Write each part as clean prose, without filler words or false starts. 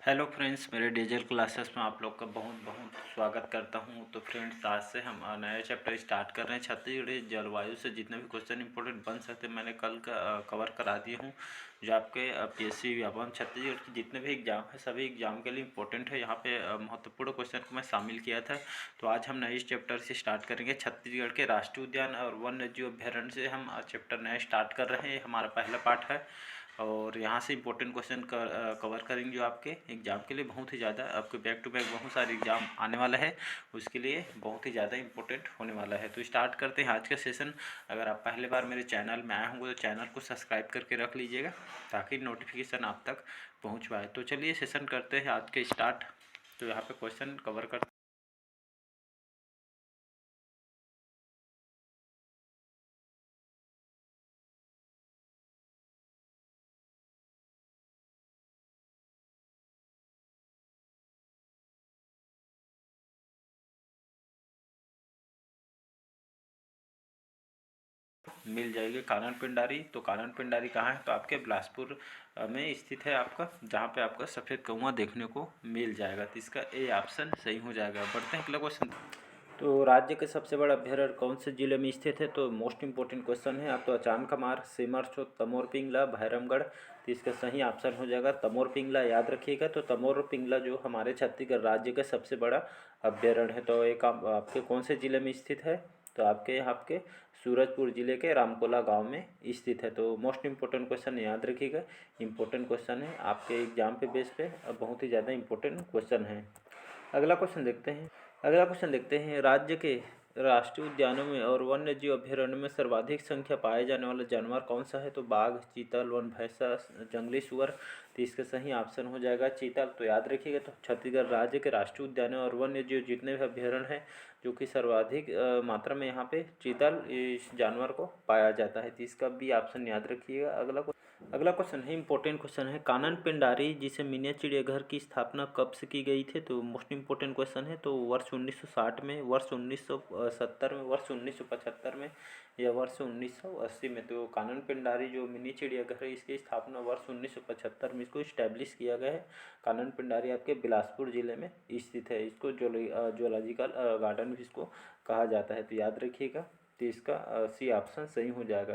Hello friends, मेरे digital classes में आप लोग का बहुत बहुत स्वागत करता हूं। तो फ्रेंड्स, आज से हम नया चैप्टर स्टार्ट कर रहे हैं। छत्तीसगढ़ी जलवायु से जितने भी क्वेश्चन इंपॉर्टेंट बन सकते हैं मैंने कल का कवर करा दिए हूं। जो आपके पीएससी व्यापम छत्तीसगढ़ के जितने भी एग्जाम है सभी एग्जाम के लिए इंपॉर्टेंट है। यहाँ पे महत्वपूर्ण क्वेश्चन को मैं शामिल किया था। तो आज हम नए चैप्टर से स्टार्ट करेंगे। छत्तीसगढ़ के राष्ट्रीय उद्यान और वन्य जीव अभ्यारण्य से हम चैप्टर नया स्टार्ट कर रहे हैं। हमारा पहला पार्ट है और यहाँ से इंपॉर्टेंट क्वेश्चन कवर करेंगे जो आपके एग्ज़ाम के लिए बहुत ही ज़्यादा, आपके बैक टू बैक बहुत सारे एग्ज़ाम आने वाला है, उसके लिए बहुत ही ज़्यादा इंपॉर्टेंट होने वाला है। तो स्टार्ट करते हैं आज का सेशन। अगर आप पहले बार मेरे चैनल में आए होंगे तो चैनल को सब्सक्राइब करके रख लीजिएगा ताकि नोटिफिकेशन आप तक पहुँच पाए। तो चलिए सेशन करते हैं आज के स्टार्ट। तो यहाँ पर क्वेश्चन कवर करते मिल जाएगी कानन पिंडारी। तो कानन पिंडारी कहाँ है? तो आपके बिलासपुर में स्थित है आपका, जहाँ पे आपका सफ़ेद कौवा देखने को मिल जाएगा। तो इसका ए ऑप्शन सही हो जाएगा। बढ़ते हैं अगला क्वेश्चन। तो राज्य के सबसे बड़ा अभ्यारण्य कौन से जिले में स्थित है? तो मोस्ट इंपोर्टेंट क्वेश्चन है। आप तो अचानकमार, सिमरचो, तमोर पिंगला, भैरमगढ़। तो इसका सही ऑप्शन हो जाएगा तमोर पिंगला। याद रखिएगा। तो तमोर पिंगला जो हमारे छत्तीसगढ़ राज्य का सबसे बड़ा अभ्यारण्य है। तो एक आपके कौन से जिले में स्थित है? तो आपके यहाँ आपके सूरजपुर जिले के रामकोला गांव में स्थित है। तो मोस्ट इंपोर्टेंट क्वेश्चन याद रखिएगा। इंपॉर्टेंट क्वेश्चन है आपके एग्जाम पे बेस पे, बहुत ही ज़्यादा इंपॉर्टेंट क्वेश्चन है। अगला क्वेश्चन देखते हैं। राज्य के राष्ट्रीय उद्यानों में और वन्य जीव अभ्यारण्य में सर्वाधिक संख्या पाए जाने वाला जानवर कौन सा है? तो बाघ, चीतल, वन भैंसा, जंगली सुअर। तो इसका सही ऑप्शन हो जाएगा चीतल। तो याद रखिएगा। तो छत्तीसगढ़ राज्य के राष्ट्रीय उद्यानों और वन्य जीव जितने भी अभ्यारण्य हैं, जो कि सर्वाधिक मात्रा में यहाँ पे चीतल इस जानवर को पाया जाता है। तो इसका भी ऑप्शन याद रखिएगा। अगला क्वेश्चन है, इंपॉर्टेंट क्वेश्चन है। कानन पिंडारी जिसे मिनी चिड़ियाघर की स्थापना कब से की गई थी? तो मोस्ट इंपॉर्टेंट क्वेश्चन है। तो वर्ष 1960 में, वर्ष 1970 में, वर्ष 1975 में या वर्ष 1980 में। तो कानन पिंडारी जो मिनी चिड़ियाघर है इसकी स्थापना वर्ष 1975 में इसको इस्टेब्लिश किया गया है। कानन पिंडारी आपके बिलासपुर जिले में स्थित है। इसको जोलॉजिकल गार्डन भी इसको कहा जाता है। तो याद रखिएगा। तो इसका सी ऑप्शन सही हो जाएगा।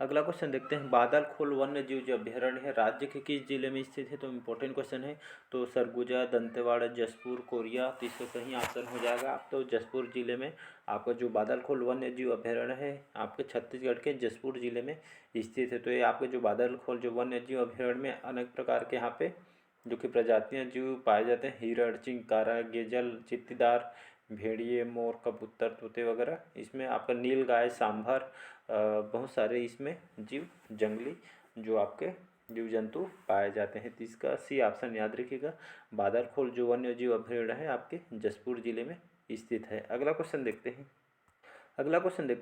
अगला क्वेश्चन देखते हैं। बादलखोल वन्य जीव जो अभ्यारण्य है राज्य के किस जिले में स्थित है? तो इम्पोर्टेंट क्वेश्चन है। तो सरगुजा, दंतेवाड़ा, जशपुर, कोरिया। तो इसका सही ऑप्शन हो जाएगा। आप तो जशपुर जिले में आपका जो बादलखोल वन्य जीव अभ्यारण्य है आपके छत्तीसगढ़ के जशपुर जिले में स्थित है। तो ये आपके जो बादलखोल जो वन्य जीव अभ्यारण्य में अनेक प्रकार के यहाँ पे जो कि प्रजातियाँ जीव पाए जाते हैं। हिरण, चिंकारा, गेजल, चित्तीदार, भेड़िए, मोर, कबूतर, तोते वगैरह। इसमें आपका नीलगाय, सांभर, बहुत सारे इसमें जीव जंगली जो आपके जीव जंतु पाए जाते हैं। तो इसका सी ऑप्शन याद रखिएगा। बादलखोल जो वन्य जीव अभ्यारण्य है आपके जशपुर जिले में स्थित है। अगला क्वेश्चन देखते हैं।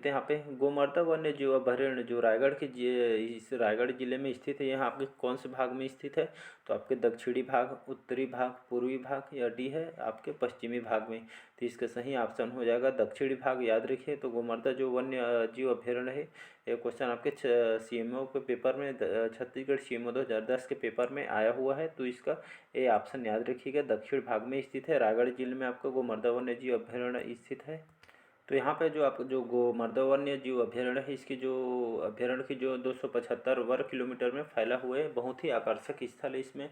यहाँ पे गोमर्ता वन्य जीव अभयारण्य जो रायगढ़ के इस रायगढ़ जिले में स्थित है, यहाँ आपके कौन से भाग में स्थित है? तो आपके दक्षिणी भाग, उत्तरी भाग, पूर्वी भाग या डी है आपके पश्चिमी भाग में। तो इसका सही ऑप्शन हो जाएगा दक्षिणी भाग। याद रखिए। तो गोमर्ता जो वन्य जीव अभयारण्य है, ये क्वेश्चन आपके CMO के पेपर में, छत्तीसगढ़ CMO 2010 के पेपर में आया हुआ है। तो इसका ये ऑप्शन याद रखिएगा। दक्षिण भाग में स्थित है। रायगढ़ जिले में आपका गोमर्ता वन्य जीव अभयारण्य स्थित है। तो यहाँ पे जो आप जो गोमर्दा वन्य जीव अभ्यारण्य है, इसकी जो अभ्यारण्य की जो 275 वर्ग किलोमीटर में फैला हुआ है, बहुत ही आकर्षक स्थल है। इसमें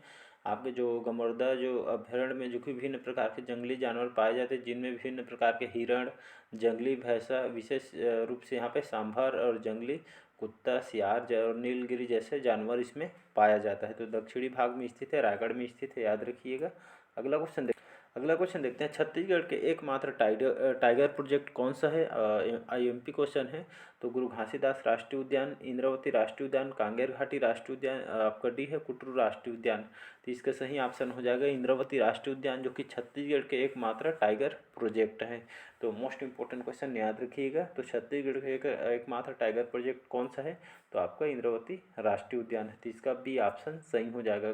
आपके जो गोमर्दा जो अभ्यारण्य में जो कि विभिन्न प्रकार के जंगली जानवर पाए जाते हैं, जिनमें विभिन्न प्रकार के हिरण, जंगली भैंसा, विशेष रूप से यहाँ पे सांभर और जंगली कुत्ता, सियार और नीलगिरी जैसे जानवर इसमें पाया जाता है। तो दक्षिणी भाग में स्थित है, रायगढ़ में स्थित है। याद रखिएगा। अगला क्वेश्चन देखते हैं। छत्तीसगढ़ के एकमात्र टाइगर प्रोजेक्ट कौन सा है? IMP क्वेश्चन है। तो गुरु घासीदास राष्ट्रीय उद्यान, इंद्रावती राष्ट्रीय उद्यान, कांगेर घाटी राष्ट्रीय उद्यान, आपका डी है कुटरू राष्ट्रीय उद्यान। तो इसका सही ऑप्शन हो जाएगा इंद्रावती राष्ट्रीय उद्यान, जो कि छत्तीसगढ़ के एकमात्र टाइगर प्रोजेक्ट है। तो मोस्ट इंपॉर्टेंट क्वेश्चन याद रखिएगा। तो छत्तीसगढ़ का एकमात्र टाइगर प्रोजेक्ट कौन सा है? तो आपका इंद्रावती राष्ट्रीय उद्यान है। तो इसका बी ऑप्शन सही हो जाएगा।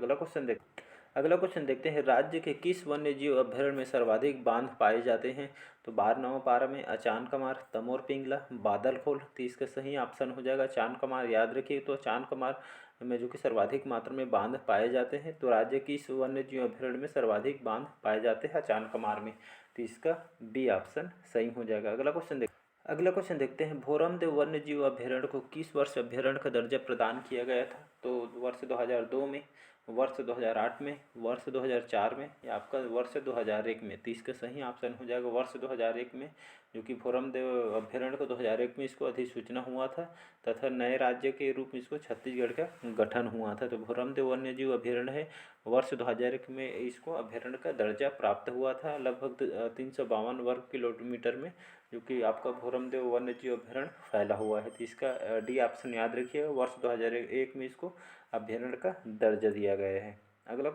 अगला क्वेश्चन देखते हैं। राज्य के किस वन्य जीव अभ्यारण्य में सर्वाधिक बांध पाए जाते हैं? तो बारनवापारा में, अचानकमार, तमोर पिंगला, बादलखोल। तो इसका सही ऑप्शन हो जाएगा चांदकमार। याद रखिए। तो चांदकमार में जो कि सर्वाधिक मात्रा में बांध पाए जाते हैं? तो राज्य की इस वन्य जीव अभ्यारण्य में सर्वाधिक बांध पाए जाते हैं अचानकमार में। तो इसका बी ऑप्शन सही हो जाएगा। अगला क्वेश्चन देखते हैं, भोरमदेव वन्य जीव अभ्यारण्य को किस वर्ष अभ्यारण्य का दर्जा प्रदान किया गया था? तो वर्ष 2002 में, वर्ष 2008 में, वर्ष 2004 में या आपका वर्ष 2001 में? तो इसका सही ऑप्शन हो जाएगा वर्ष 2001 में, जो कि भोरमदेव अभ्यारण्य को 2001 में इसको अधिसूचना हुआ था तथा नए राज्य के रूप में इसको छत्तीसगढ़ का गठन हुआ था। तो भोरमदेव वन्य जीव अभ्यारण्य है, वर्ष 2001 में इसको अभ्यारण्य का दर्जा प्राप्त हुआ था, लगभग 352 वर्ग किलोमीटर में, जो कि आपका भोरमदेव वन्य जीव अभ्यारण्य फैला हुआ है। तो इसका डी ऑप्शन याद रखिएगा, वर्ष 2001 में इसको अभ्यारण्य का दर्जा दिया गया है। अगला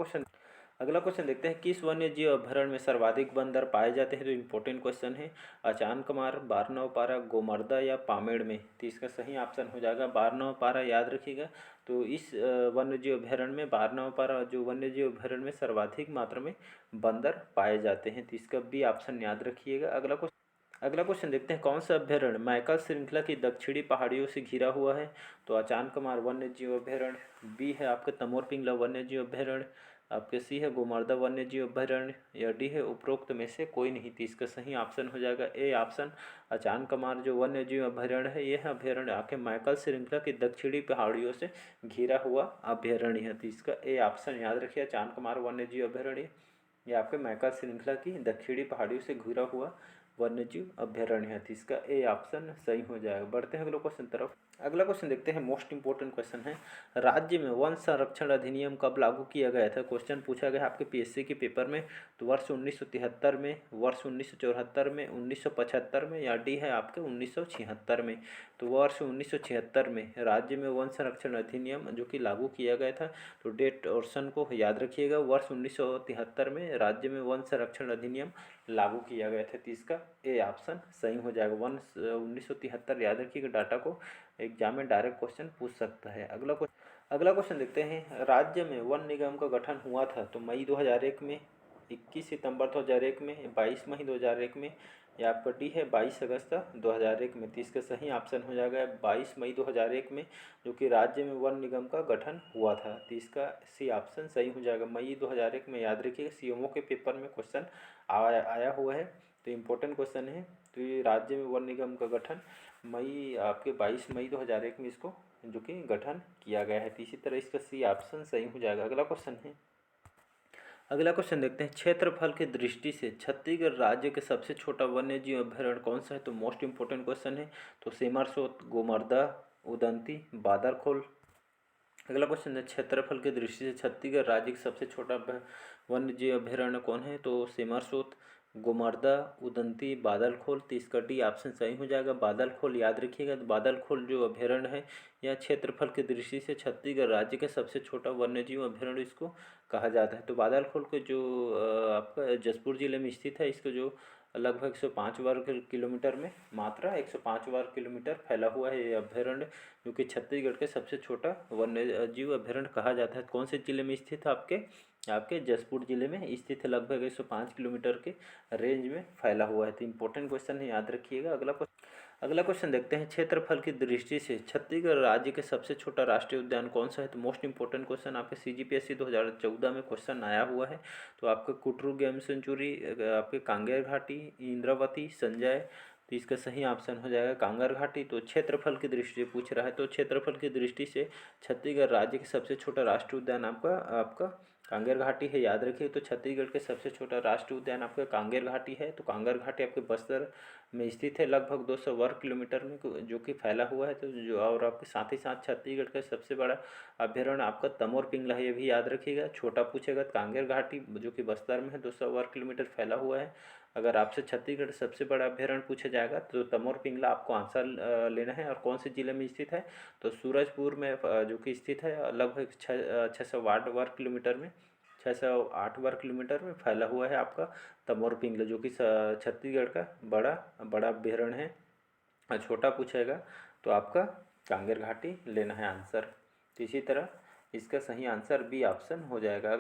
क्वेश्चन देखते हैं, किस वन्य जीव अभ्यारण्य में सर्वाधिक बंदर पाए जाते हैं? तो इम्पोर्टेंट क्वेश्चन है। अचानकमार, बारनवपारा, गोमर्दा या पामेड़ में? तो इसका सही ऑप्शन हो जाएगा बारनवपारा, याद रखिएगा। तो इस वन्य जीव अभ्यारण्य में बारनवपारा जो वन्य जीव अभ्यारण्य में सर्वाधिक मात्रा में बंदर पाए जाते हैं। तो इसका बी ऑप्शन याद रखिएगा। अगला क्वेश्चन देखते हैं, कौन सा अभ्यारण्य मैकल श्रृंखला की दक्षिणी पहाड़ियों से घिरा हुआ है? तो अचानकमार वन्य जीव अभ्यारण्य, बी है आपके तमोर पिंगला वन्य जीव अभ्यारण्य, आपके सी है गोमर्दा वन्य जीव अभ्यारण्य या डी है उपरोक्त में से कोई नहीं? थी इसका सही ऑप्शन हो जाएगा ए ऑप्शन। अचानकमार जो वन्य जीव अभ्यारण्य है, यह अभ्यारण्य आपके मैकल श्रृंखला की दक्षिणी पहाड़ियों से घिरा हुआ अभ्यारण्य है। तो इसका ए ऑप्शन याद रखिए, अचानकमार वन्य जीव अभ्यारण्य यह आपके मैकल श्रृंखला की दक्षिणी पहाड़ियों से घिरा हुआ वन्य जीव अभ्यारण्य है। तो इसका ए ऑप्शन सही हो जाएगा। बढ़ते हैं अगले क्वेश्चन तरफ। अगला क्वेश्चन देखते हैं, मोस्ट इंपोर्टेंट क्वेश्चन है, राज्य में वन संरक्षण अधिनियम कब लागू किया गया था? क्वेश्चन पूछा गया आपके पीएससी के पेपर में। तो वर्ष 1973 में, वर्ष 1974 में, 1975 में या डी है आपके 1976 में? तो वर्ष 1976 में राज्य में वन संरक्षण अधिनियम जो कि लागू किया गया था। तो डेट और सन को याद रखिएगा, वर्ष 1973 में राज्य में वन संरक्षण अधिनियम लागू किया गया था। तो इसका ए ऑप्शन सही हो जाएगा। 1973 याद रखिएगा, डाटा को एग्जाम में डायरेक्ट क्वेश्चन पूछ सकता है। अगला क्वेश्चन देखते हैं, राज्य में वन निगम का गठन हुआ था? तो मई 2001 में, 21 सितंबर 2001 में, 22 मई 2001 में या आपका डी है 22 अगस्त 2001 में? तो इसका सही ऑप्शन हो जाएगा 22 मई 2001 में, जो कि राज्य में वन निगम का गठन हुआ था। तो इसका सी ऑप्शन सही हो जाएगा मई 2001 में। याद रखिएगा, सीएमओ के पेपर में क्वेश्चन आया हुआ है, तो इम्पोर्टेंट क्वेश्चन है। तो ये राज्य में वन निगम का गठन मई आपके 22 मई 2001 में इसको जो कि गठन किया गया है। तो इसी तरह इसका सी ऑप्शन सही हो जाएगा। अगला क्वेश्चन देखते हैं, क्षेत्रफल की दृष्टि से छत्तीसगढ़ राज्य के सबसे छोटा वन्य जीव अभ्यारण्य कौन सा है? तो मोस्ट इंपोर्टेंट क्वेश्चन है। तो सिमरसोत, गोमर्दा, उदंती, बादरखोल। अगला क्वेश्चन है, क्षेत्रफल की दृष्टि से छत्तीसगढ़ राज्य का सबसे छोटा वन्य जीव अभ्यारण्य कौन है? तो सिमरसोत, गोमर्दा, उदंती, बादलखोल। तो इसका डी ऑप्शन सही हो जाएगा, बादलखोल। याद रखिएगा, तो बादलखोल जो अभ्यारण्य है यह क्षेत्रफल की दृष्टि से छत्तीसगढ़ राज्य का सबसे छोटा वन्य जीव अभ्यारण्य इसको कहा जाता है। तो बादलखोल के जो आपका जशपुर जिले में स्थित है, इसको जो लगभग 105 वर्ग किलोमीटर में, मात्रा 105 वर्ग किलोमीटर फैला हुआ है ये अभ्यारण्य, जो कि छत्तीसगढ़ के सबसे छोटा वन्य जीव अभ्यारण्य कहा जाता है। कौन से जिले में स्थित है? आपके जशपुर जिले में स्थित है, लगभग 105 किलोमीटर के रेंज में फैला हुआ है। तो इंपॉर्टेंट क्वेश्चन है, याद रखिएगा। अगला क्वेश्चन देखते हैं, क्षेत्रफल की दृष्टि से छत्तीसगढ़ राज्य के सबसे छोटा राष्ट्रीय उद्यान कौन सा है? तो मोस्ट इंपोर्टेंट क्वेश्चन आपके CGPSC 2014 में क्वेश्चन आया हुआ है। तो आपका कुटरू गेम सेंचुरी, आपके कांगेर घाटी, इंद्रावती, संजय। तो इसका सही ऑप्शन हो जाएगा कांगेर घाटी। तो क्षेत्रफल की दृष्टि से पूछ रहा है, तो क्षेत्रफल की दृष्टि से छत्तीसगढ़ राज्य के सबसे छोटा राष्ट्रीय उद्यान आपका कांगेर घाटी है। याद रखिए, तो छत्तीसगढ़ के सबसे छोटा राष्ट्रीय उद्यान आपका कांगेर घाटी है। तो कांगेर घाटी आपके बस्तर में स्थित है, लगभग 200 वर्ग किलोमीटर में जो कि फैला हुआ है। तो जो और आपके साथ ही साथ छत्तीसगढ़ का सबसे बड़ा अभ्यारण्य आपका तमोर पिंगला है, ये भी याद रखिएगा। छोटा पूछेगा, कांगेर घाटी जो कि बस्तर में है, 200 वर्ग किलोमीटर फैला हुआ है। अगर आपसे छत्तीसगढ़ सबसे बड़ा अभ्यारण्य पूछा जाएगा तो तमोर पिंगला आपको आंसर लेना है। और कौन से जिले में स्थित है? तो सूरजपुर में जो कि स्थित है, लगभग 608 वर्ग किलोमीटर में, 608 वर्ग किलोमीटर में फैला हुआ है आपका तमोर पिंगला, जो कि छत्तीसगढ़ का बड़ा अभ्यारण्य है। और छोटा पूछेगा तो आपका कांगेर घाटी लेना है आंसर। तो इसी तरह इसका सही आंसर बी ऑप्शन हो जाएगा।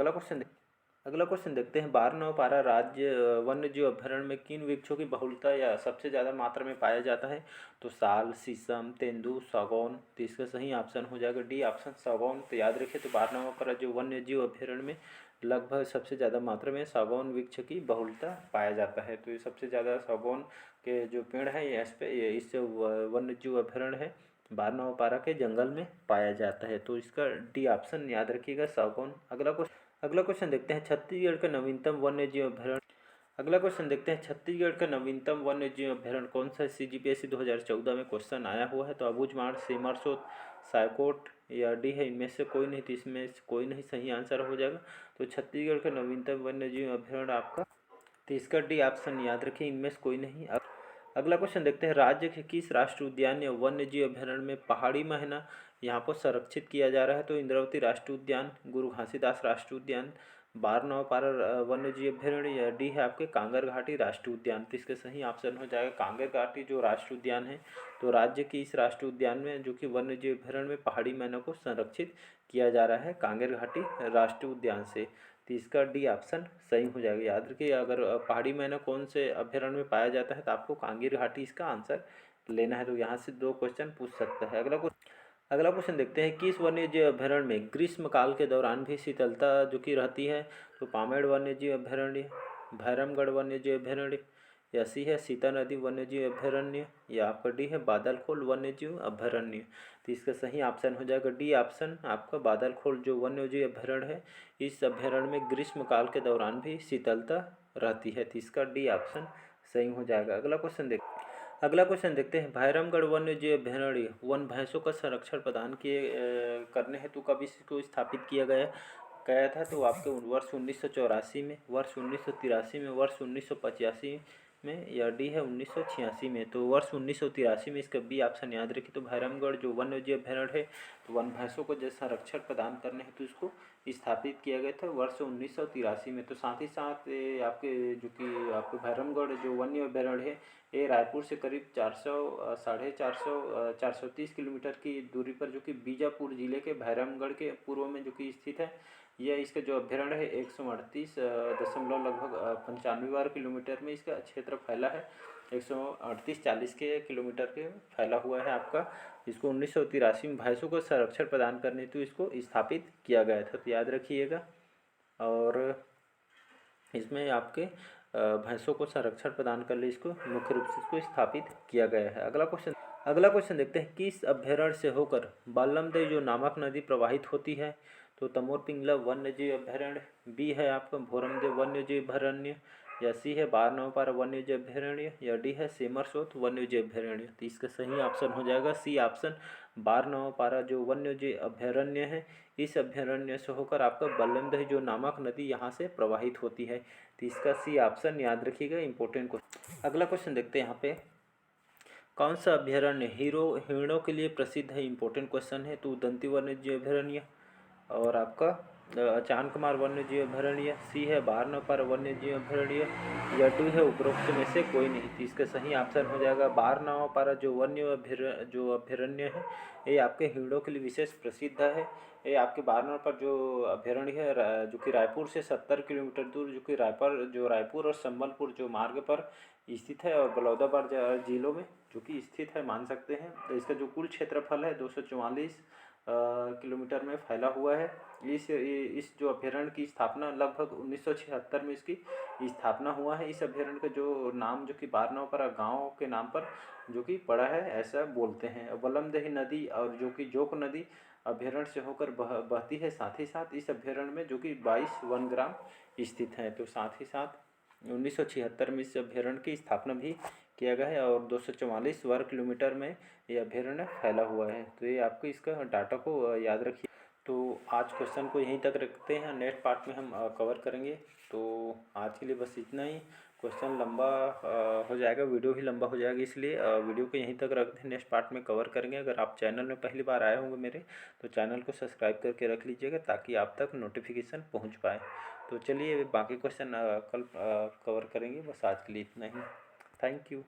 अगला क्वेश्चन देखते हैं, 12 पारा राज्य वन्य जीव अभ्यारण्य में किन वृक्षों की बहुलता या सबसे ज़्यादा मात्रा में पाया जाता है? तो साल, शीशम, तेंदू, सागौन। तो इसका सही ऑप्शन हो जाएगा डी ऑप्शन सागौन। तो याद रखिए, तो 12 पारा जो वन्य जीव अभ्यारण्य में लगभग सबसे ज़्यादा मात्रा में सागौन वृक्ष की बहुलता पाया जाता है। तो ये सबसे ज़्यादा सागौन के जो पेड़ है ये इस वन्य जीव अभ्यारण्य है 12 पारा के जंगल में पाया जाता है। तो इसका डी ऑप्शन याद रखिएगा सागौन। अगला क्वेश्चन देखते हैं, छत्तीसगढ़ का नवीनतम वन्य जीव अभ्यारण्य। अगला क्वेश्चन देखते हैं, छत्तीसगढ़ का नवीनतम वन्य जीव अभ्यारण्य कौन सा है? CGPSC 2014 में क्वेश्चन आया हुआ है। तो अबूझमाड़, सिमरसोट, सायकोट या डी है इनमें से कोई नहीं। तो इसमें से कोई नहीं सही आंसर हो जाएगा। तो छत्तीसगढ़ का नवीनतम वन्य जीव अभ्यारण्य आपका, तो इसका डी ऑप्शन याद रखिए, इनमें से कोई नहीं। अगला क्वेश्चन देखते हैं, राज्य के किस राष्ट्रीय उद्यान या वन्य जीव अभ्यारण्य में पहाड़ी मैना यहाँ पर संरक्षित किया जा रहा है? तो इंद्रावती राष्ट्रीय उद्यान, गुरु घासीदास राष्ट्रीय उद्यान, 12 पारा वन्य जीव अभ्यारण्य या डी है आपके कांगर घाटी राष्ट्रीय उद्यान। तो इसका सही ऑप्शन हो जाएगा कांगर घाटी जो राष्ट्रीय उद्यान है। तो राज्य की इस राष्ट्रीय उद्यान में जो कि वन्य जीव अभ्यारण्य में पहाड़ी मैना को संरक्षित किया जा रहा है कांगर घाटी राष्ट्रीय उद्यान से। तो इसका डी ऑप्शन सही हो जाएगा। याद रखिए, अगर पहाड़ी मैना कौन से अभ्यारण्य में पाया जाता है तो आपको कांगीर घाटी इसका आंसर लेना है। तो यहाँ से 2 क्वेश्चन पूछ सकता है। अगला क्वेश्चन देखते हैं, किस वन्य जीव अभ्यारण्य में ग्रीष्म काल के दौरान भी शीतलता जो कि रहती है? तो पामेड़ वन्य जीव अभ्यारण्य, भैरमगढ़ वन्य जीव अभ्यारण्य या सी है सीता नदी वन्य जीव अभ्यारण्य या आपका डी है बादलखोल वन्य जीव अभ्यारण्य। तो इसका सही ऑप्शन हो जाएगा डी ऑप्शन आपका बादलखोल जो वन्य जीव अभ्यारण्य है। इस अभ्यारण्य में ग्रीष्म काल के दौरान भी शीतलता रहती है। तो इसका डी ऑप्शन सही हो जाएगा। अगला क्वेश्चन देखते हैं, भैरमगढ़ वन्य जीव अभ्यारण्य वन भैंसों का संरक्षण प्रदान करने हेतु कब इसको स्थापित गया था? तो आपके वर्ष 1984 में, वर्ष 1983 में, वर्ष 1985 में या डी है 1986 में। तो वर्ष 1983 में इसका बी ऑप्शन याद रखिए। तो भैरमगढ़ जो वन्य जीव अभ्यारण्य है तो वन भैंसों को जो संरक्षण प्रदान करने हेतु इसको स्थापित किया गया था वर्ष 1983 में। तो साथ ही साथ आपके जो कि आपके भैरमगढ़ जो वन्य अभ्यारण्य है ये रायपुर से करीब 430 किलोमीटर की दूरी पर जो कि बीजापुर जिले के भैरमगढ़ के पूर्व में जो कि स्थित है। यह इसका जो अभ्यारण्य है 138 दशमलव लगभग 95 किलोमीटर में इसका क्षेत्र फैला है। 138 के किलोमीटर के फैला हुआ है आपका। इसको 1983 में भैंसों को संरक्षण प्रदान करने तो इसको स्थापित किया गया था। तो याद रखिएगा। और इसमें आपके भैंसों को संरक्षण प्रदान करने इसको मुख्य रूप से इसको स्थापित किया गया है। अगला क्वेश्चन देखते हैं, किस अभ्यारण्य से होकर बालमदई जो नामक नदी प्रवाहित होती है? तो तमोर पिंगला वन्य जीव अभ्यारण्य, बी है आपका भोरमदेव वन्य जीव अभ्यारण्य या सी है 12 पारा वन्य जीव अभ्यारण्य या डी है सिमरसोत वन्य जीव अभ्यारण्य। तो इसका सही ऑप्शन हो जाएगा सी ऑप्शन 12 पारा जो वन्य जीव अभ्यारण्य है। इस अभ्यारण्य से होकर आपका बल्लमदही जो नामक नदी यहाँ से प्रवाहित होती है। तो इसका सी ऑप्शन याद रखिएगा, इंपॉर्टेंट क्वेश्चन। अगला क्वेश्चन देखते हैं यहाँ पे, कौन सा अभ्यारण्य हिरणों के लिए प्रसिद्ध है? इंपॉर्टेंट क्वेश्चन है। तो उदंती वन्य जीव अभ्यारण्य और आपका चांदकुमार वन्य जीव अभ्यारण्य, सी है 12 पारा वन्य जीव अभ्यारण्य या डी है उपरोक्त में से कोई नहीं। तो इसका सही ऑप्शन हो जाएगा 12 पारा जो अभ्यारण्य है ये आपके हिरणों के लिए विशेष प्रसिद्ध है। ये आपके 12 पर जो अभ्यारण्य है जो कि रायपुर से 70 किलोमीटर दूर जो कि रायपुर और संबलपुर जो मार्ग पर स्थित है और बलौदाबाद जिलों में जो कि स्थित है मान सकते हैं। तो इसका जो कुल क्षेत्रफल है 244 किलोमीटर में फैला हुआ है। इस जो अभ्यारण्य की स्थापना लगभग 1976 में इसकी स्थापना हुआ है। इस अभ्यारण्य का जो नाम जो कि 12 पारा गाँव के नाम पर जो कि पड़ा है ऐसा बोलते हैं। बलमदही नदी और जो कि जोक नदी अभ्यारण्य से होकर बहती है। साथ ही साथ इस अभ्यारण्य में जो कि 22 वनग्राम स्थित है। तो साथ ही साथ 1976 में इस अभ्यारण्य की स्थापना भी किया गया है और 244 वर्ग किलोमीटर में ये अभ्यारण्य फैला हुआ है। तो ये आपको इसका डाटा को याद रखिए। तो आज क्वेश्चन को यहीं तक रखते हैं, नेक्स्ट पार्ट में हम कवर करेंगे। तो आज के लिए बस इतना ही। क्वेश्चन लंबा हो जाएगा, वीडियो भी लंबा हो जाएगा, इसलिए वीडियो को यहीं तक रखते हैं, नेक्स्ट पार्ट में कवर करेंगे। अगर आप चैनल में पहली बार आए होंगे मेरे तो चैनल को सब्सक्राइब करके रख लीजिएगा ताकि आप तक नोटिफिकेशन पहुँच पाए। तो चलिए बाकी क्वेश्चन कल कवर करेंगे। बस आज के लिए इतना ही। Thank you.